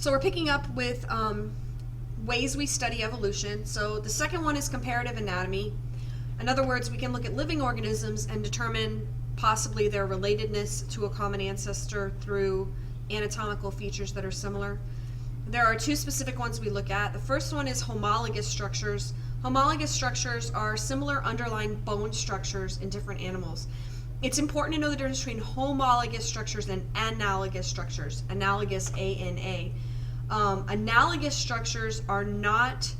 So we're picking up with ways we study evolution. So the second one is comparative anatomy. In other words, we can look at living organisms and determine possibly their relatedness to a common ancestor through anatomical features that are similar. There are two specific ones we look at. The first one is homologous structures. Homologous structures are similar underlying bone structures in different animals. It's important to know the difference between homologous structures and analogous structures. Analogous, A-N-A. Analogous structures are not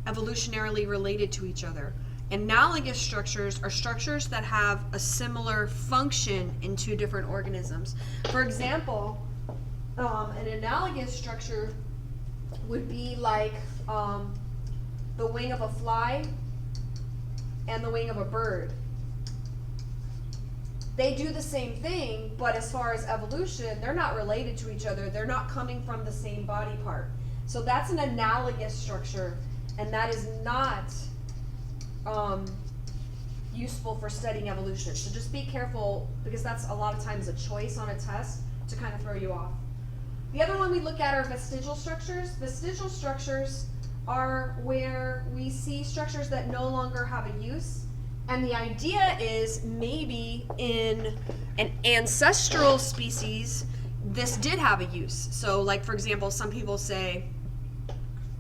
evolutionarily related to each other. Analogous structures are structures that have a similar function in two different organisms. For example, an analogous structure would be like the wing of a fly and the wing of a bird. They do the same thing, but as far as evolution, they're not related to each other. They're not coming from the same body part. So that's an analogous structure, and that is not useful for studying evolution. So just be careful, because that's a lot of times a choice on a test to kind of throw you off. The other one we look at are vestigial structures. Vestigial structures are where we see structures that no longer have a use. And the idea is maybe in an ancestral species, this did have a use. So like, for example, some people say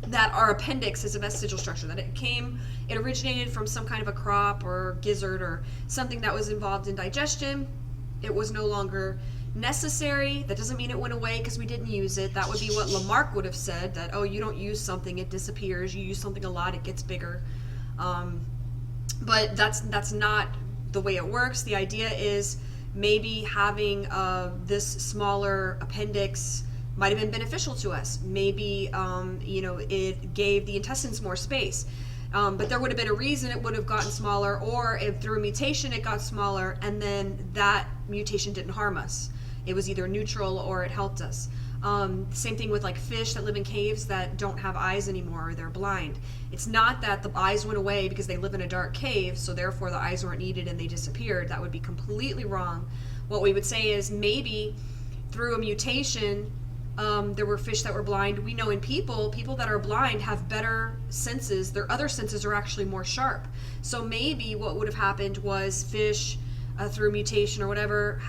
that our appendix is a vestigial structure, that it originated from some kind of a crop or gizzard or something that was involved in digestion. It was no longer necessary. That doesn't mean it went away because we didn't use it. That would be what Lamarck would have said, that, oh, you don't use something, it disappears. You use something a lot, it gets bigger. But that's not the way it works. The idea is maybe having this smaller appendix might have been beneficial to us. Maybe it gave the intestines more space. But there would have been a reason it would have gotten smaller, or if through a mutation it got smaller, and then that mutation didn't harm us. It was either neutral or it helped us. Same thing with like fish that live in caves that don't have eyes anymore, or they're blind. It's not that the eyes went away because they live in a dark cave, so therefore the eyes weren't needed and they disappeared. That would be completely wrong. What we would say is maybe through a mutation, there were fish that were blind. We know in people that are blind have better senses. Their other senses are actually more sharp. So maybe what would have happened was fish, through mutation or whatever,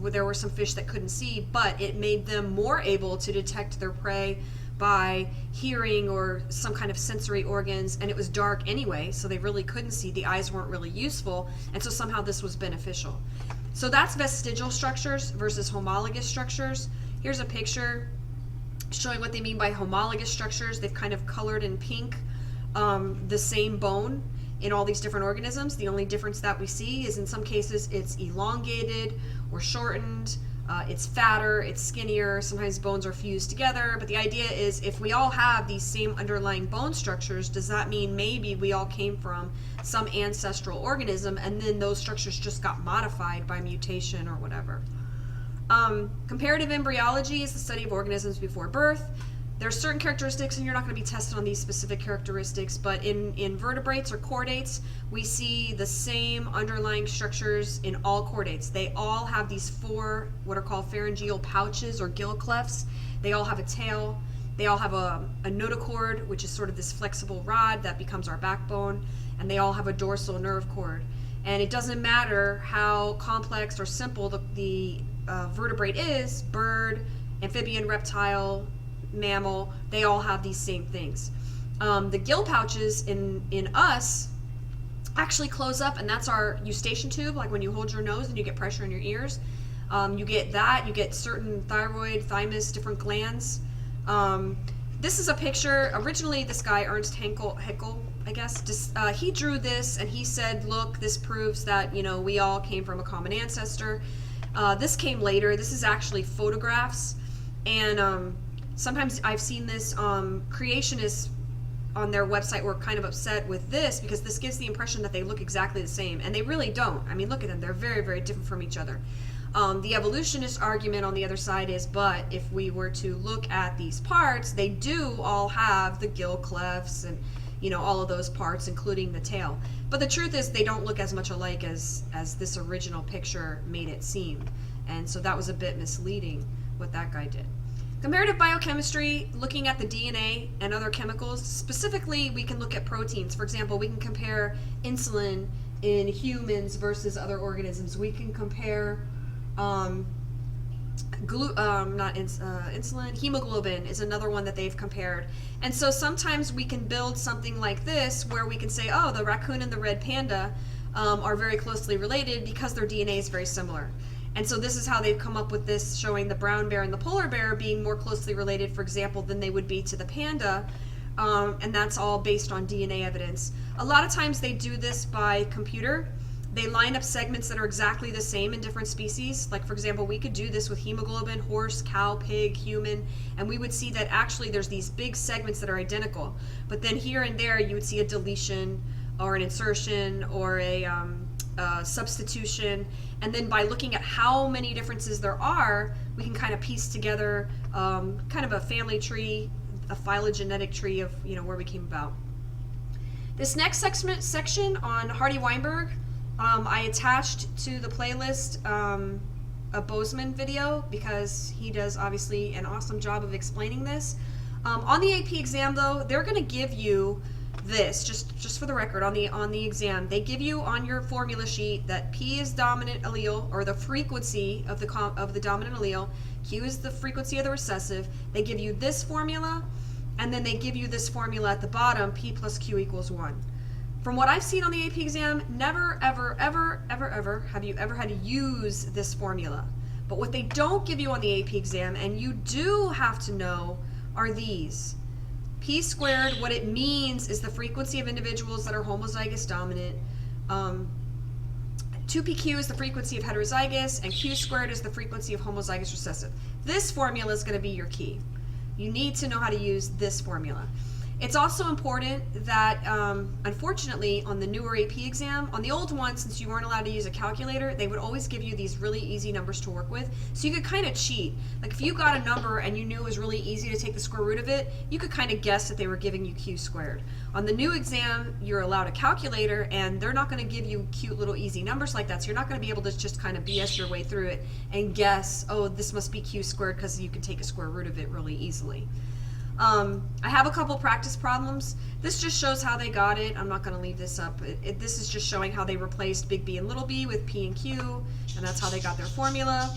there were some fish that couldn't see, but it made them more able to detect their prey by hearing or some kind of sensory organs, and it was dark anyway, so they really couldn't see. The eyes weren't really useful, and so somehow this was beneficial. So that's vestigial structures versus homologous structures. Here's a picture showing what they mean by homologous structures. They've kind of colored in pink the same bone in all these different organisms. The only difference that we see is in some cases it's elongated or shortened, it's fatter, it's skinnier, sometimes bones are fused together. But the idea is, if we all have these same underlying bone structures, does that mean maybe we all came from some ancestral organism and then those structures just got modified by mutation or whatever? Comparative embryology is the study of organisms before birth. There are certain characteristics, and you're not going to be tested on these specific characteristics, but in vertebrates or chordates, we see the same underlying structures in all chordates. They all have these four what are called pharyngeal pouches or gill clefts. They all have a tail. They all have a notochord, which is sort of this flexible rod that becomes our backbone, and they all have a dorsal nerve cord. And it doesn't matter how complex or simple the vertebrate is, bird, amphibian, reptile, mammal, they all have these same things. The gill pouches in us actually close up, and that's our eustachian tube, like when you hold your nose and you get pressure in your ears. You get that, you get certain thyroid, thymus, different glands. This is a picture, originally this guy, Ernst Haeckel, I guess, he drew this and he said, look, this proves that, we all came from a common ancestor. This came later. This is actually photographs, and sometimes I've seen this, creationists on their website were kind of upset with this because this gives the impression that they look exactly the same, and they really don't. I mean, look at them. They're very, very different from each other. The evolutionist argument on the other side is, but if we were to look at these parts, they do all have the gill clefts and, all of those parts, including the tail. But the truth is they don't look as much alike as this original picture made it seem. And so that was a bit misleading what that guy did. Comparative biochemistry, looking at the DNA and other chemicals. Specifically, we can look at proteins. For example, we can compare insulin in humans versus other organisms. We can compare insulin, hemoglobin is another one that they've compared. And so sometimes we can build something like this where we can say, oh, the raccoon and the red panda are very closely related because their DNA is very similar. And so this is how they've come up with this, showing the brown bear and the polar bear being more closely related, for example, than they would be to the panda. And that's all based on DNA evidence. A lot of times they do this by computer. They line up segments that are exactly the same in different species. Like, for example, we could do this with hemoglobin, horse, cow, pig, human, and we would see that actually there's these big segments that are identical. But then here and there you would see a deletion or an insertion or a substitution. And then by looking at how many differences there are, we can kind of piece together kind of a family tree, a phylogenetic tree of where we came about. This next section on Hardy-Weinberg, I attached to the playlist a Bozeman video because he does obviously an awesome job of explaining this. On the AP exam though, they're going to give you this, just for the record, on the exam, they give you on your formula sheet that P is dominant allele, or the frequency of the dominant allele, Q is the frequency of the recessive. They give you this formula, and then they give you this formula at the bottom, P plus Q equals 1. From what I've seen on the AP exam, never, ever, ever, ever, ever have you ever had to use this formula. But what they don't give you on the AP exam, and you do have to know, are these. P squared, what it means is the frequency of individuals that are homozygous dominant. 2pq is the frequency of heterozygous, and q squared is the frequency of homozygous recessive. This formula is going to be your key. You need to know how to use this formula. It's also important that, unfortunately, on the newer AP exam, on the old one, since you weren't allowed to use a calculator, they would always give you these really easy numbers to work with. So you could kind of cheat. Like if you got a number and you knew it was really easy to take the square root of it, you could kind of guess that they were giving you q squared. On the new exam, you're allowed a calculator, and they're not going to give you cute little easy numbers like that. So you're not going to be able to just kind of BS your way through it and guess, oh, this must be q squared, because you can take a square root of it really easily. I have a couple practice problems. This just shows how they got it. I'm not going to leave this up. This is just showing how they replaced big B and little b with P and Q, and that's how they got their formula.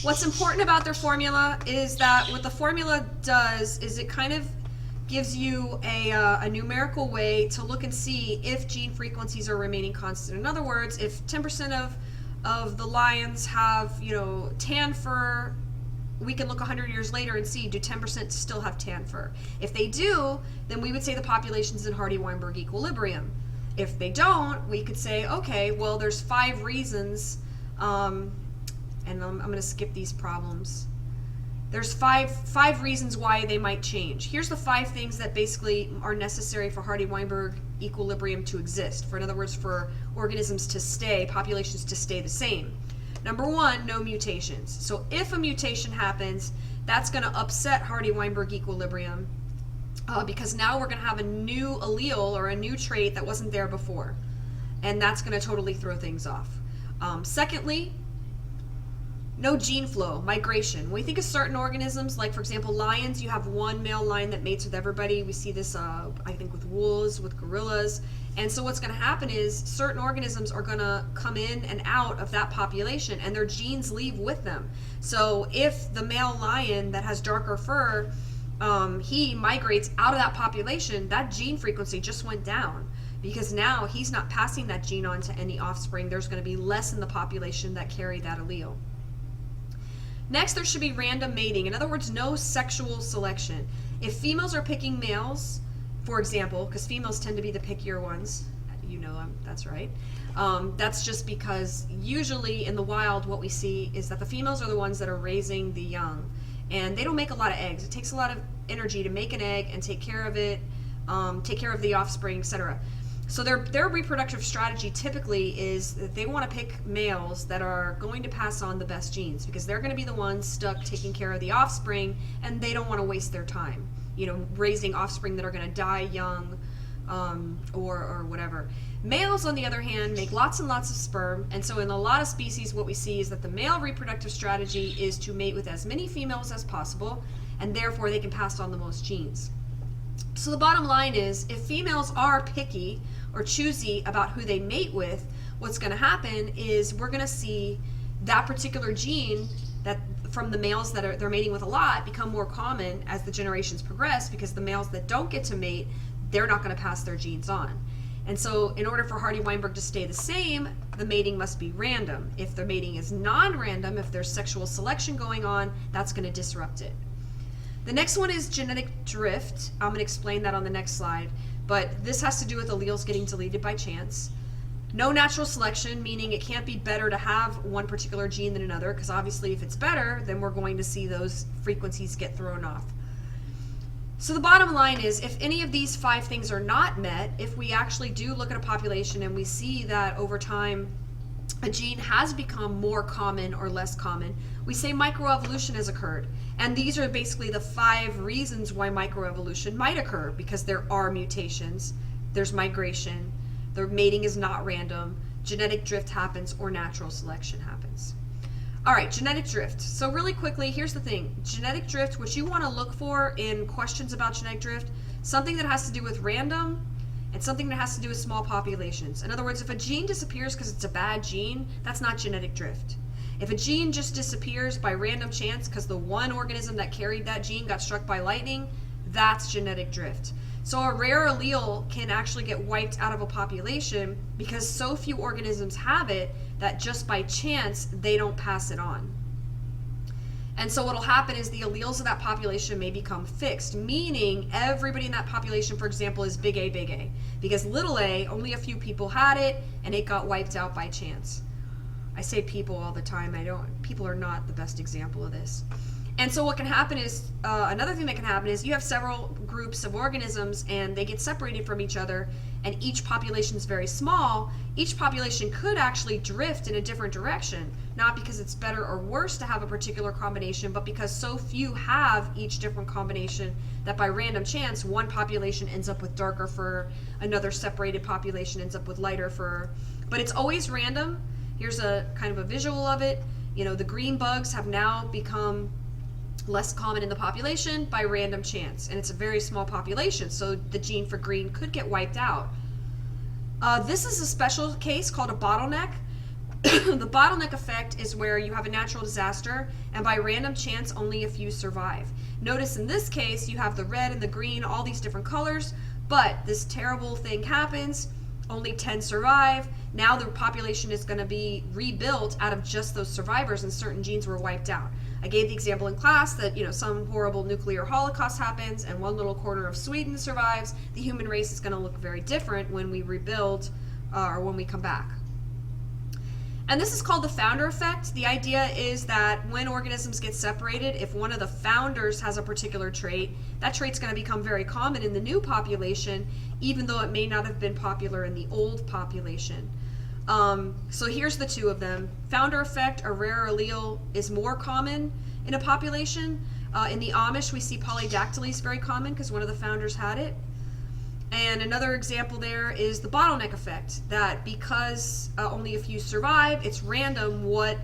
What's important about their formula is that what the formula does is it kind of gives you a numerical way to look and see if gene frequencies are remaining constant. In other words, if 10% of the lions have, tan fur, we can look 100 years later and see, do 10% still have tan fur? If they do, then we would say the population's in Hardy-Weinberg equilibrium. If they don't, we could say, okay, well, there's 5 reasons, and I'm going to skip these problems. There's five reasons why they might change. Here's the 5 things that basically are necessary for Hardy-Weinberg equilibrium to exist. In other words, for organisms to stay, populations to stay the same. Number 1, no mutations. So if a mutation happens, that's going to upset Hardy-Weinberg equilibrium because now we're going to have a new allele or a new trait that wasn't there before. And that's going to totally throw things off. Secondly, no gene flow, migration. When we think of certain organisms, like for example lions, you have one male lion that mates with everybody. We see this, I think, with wolves, with gorillas. And so what's going to happen is certain organisms are going to come in and out of that population, and their genes leave with them. So if the male lion that has darker fur, he migrates out of that population, that gene frequency just went down, because now he's not passing that gene on to any offspring. There's going to be less in the population that carry that allele. Next, there should be random mating. In other words, no sexual selection. If females are picking males, for example, because females tend to be the pickier ones, that's right. That's just because usually in the wild what we see is that the females are the ones that are raising the young, and they don't make a lot of eggs. It takes a lot of energy to make an egg and take care of it, take care of the offspring, etc. So their reproductive strategy typically is that they want to pick males that are going to pass on the best genes, because they're going to be the ones stuck taking care of the offspring, and they don't want to waste their time, raising offspring that are going to die young, or whatever. Males, on the other hand, make lots and lots of sperm, and so in a lot of species what we see is that the male reproductive strategy is to mate with as many females as possible, and therefore they can pass on the most genes. So the bottom line is, if females are picky or choosy about who they mate with, what's going to happen is we're going to see that particular gene that from the males that they're mating with a lot become more common as the generations progress, because the males that don't get to mate, they're not going to pass their genes on. And so in order for Hardy-Weinberg to stay the same, the mating must be random. If the mating is non-random, if there's sexual selection going on, that's going to disrupt it. The next one is genetic drift. I'm going to explain that on the next slide, but this has to do with alleles getting deleted by chance. No natural selection, meaning it can't be better to have one particular gene than another, because obviously if it's better, then we're going to see those frequencies get thrown off. So the bottom line is, if any of these 5 things are not met, if we actually do look at a population and we see that over time a gene has become more common or less common, we say microevolution has occurred. And these are basically the 5 reasons why microevolution might occur, because there are mutations, there's migration, the mating is not random, genetic drift happens, or natural selection happens. All right, genetic drift. So really quickly, here's the thing. Genetic drift, what you want to look for in questions about genetic drift, something that has to do with random and something that has to do with small populations. In other words, if a gene disappears because it's a bad gene, that's not genetic drift. If a gene just disappears by random chance because the one organism that carried that gene got struck by lightning, that's genetic drift. So a rare allele can actually get wiped out of a population because so few organisms have it that just by chance they don't pass it on. And so what'll happen is the alleles of that population may become fixed, meaning everybody in that population, for example, is big A, because little a, only a few people had it and it got wiped out by chance. I say people all the time. People are not the best example of this. And so what can happen is, another thing that can happen is you have several groups of organisms and they get separated from each other, and each population is very small. Each population could actually drift in a different direction, not because it's better or worse to have a particular combination, but because so few have each different combination that by random chance one population ends up with darker fur, another separated population ends up with lighter fur. But it's always random. Here's a kind of a visual of it. You know, the green bugs have now become less common in the population by random chance, and it's a very small population, so the gene for green could get wiped out. This is a special case called a bottleneck. The bottleneck effect is where you have a natural disaster and by random chance only a few survive. Notice in this case you have the red and the green, all these different colors, but this terrible thing happens, only 10 survive. Now the population is going to be rebuilt out of just those survivors, and certain genes were wiped out. I gave the example in class that, you know, some horrible nuclear holocaust happens and one little corner of Sweden survives. The human race is going to look very different when we rebuild or when we come back. And this is called the founder effect. The idea is that when organisms get separated, if one of the founders has a particular trait, that trait's going to become very common in the new population, even though it may not have been popular in the old population. So here's the 2 of them. Founder effect, a rare allele is more common in a population. In the Amish, we see polydactyly is very common because one of the founders had it. And another example there is the bottleneck effect, that because only a few survive, it's random what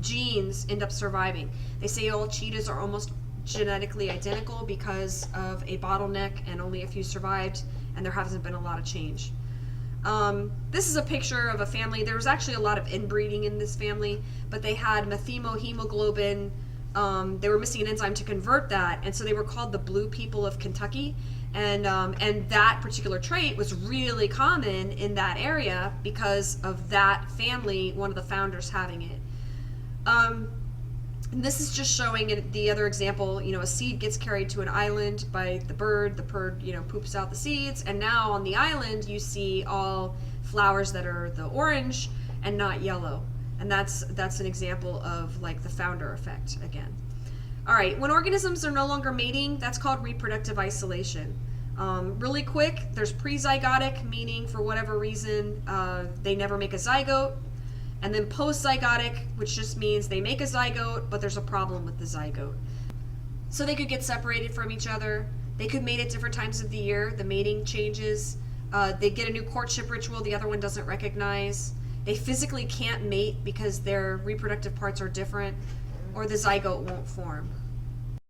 genes end up surviving. They say all cheetahs are almost genetically identical because of a bottleneck and only a few survived, and there hasn't been a lot of change. This is a picture of a family. There was actually a lot of inbreeding in this family, but they had methemohemoglobin. They were missing an enzyme to convert that, and so they were called the blue people of Kentucky. And that particular trait was really common in that area because of that family, one of the founders having it. And this is just showing it, the other example, you know, a seed gets carried to an island by the bird, you know, poops out the seeds, and now on the island you see all flowers that are the orange and not yellow. And that's an example of like the founder effect again. All right, when organisms are no longer mating, that's called reproductive isolation. Really quick, there's prezygotic, meaning for whatever reason they never make a zygote. And then postzygotic, which just means they make a zygote, but there's a problem with the zygote. So they could get separated from each other. They could mate at different times of the year. The mating changes. They get a new courtship ritual the other one doesn't recognize. They physically can't mate because their reproductive parts are different, or the zygote won't form.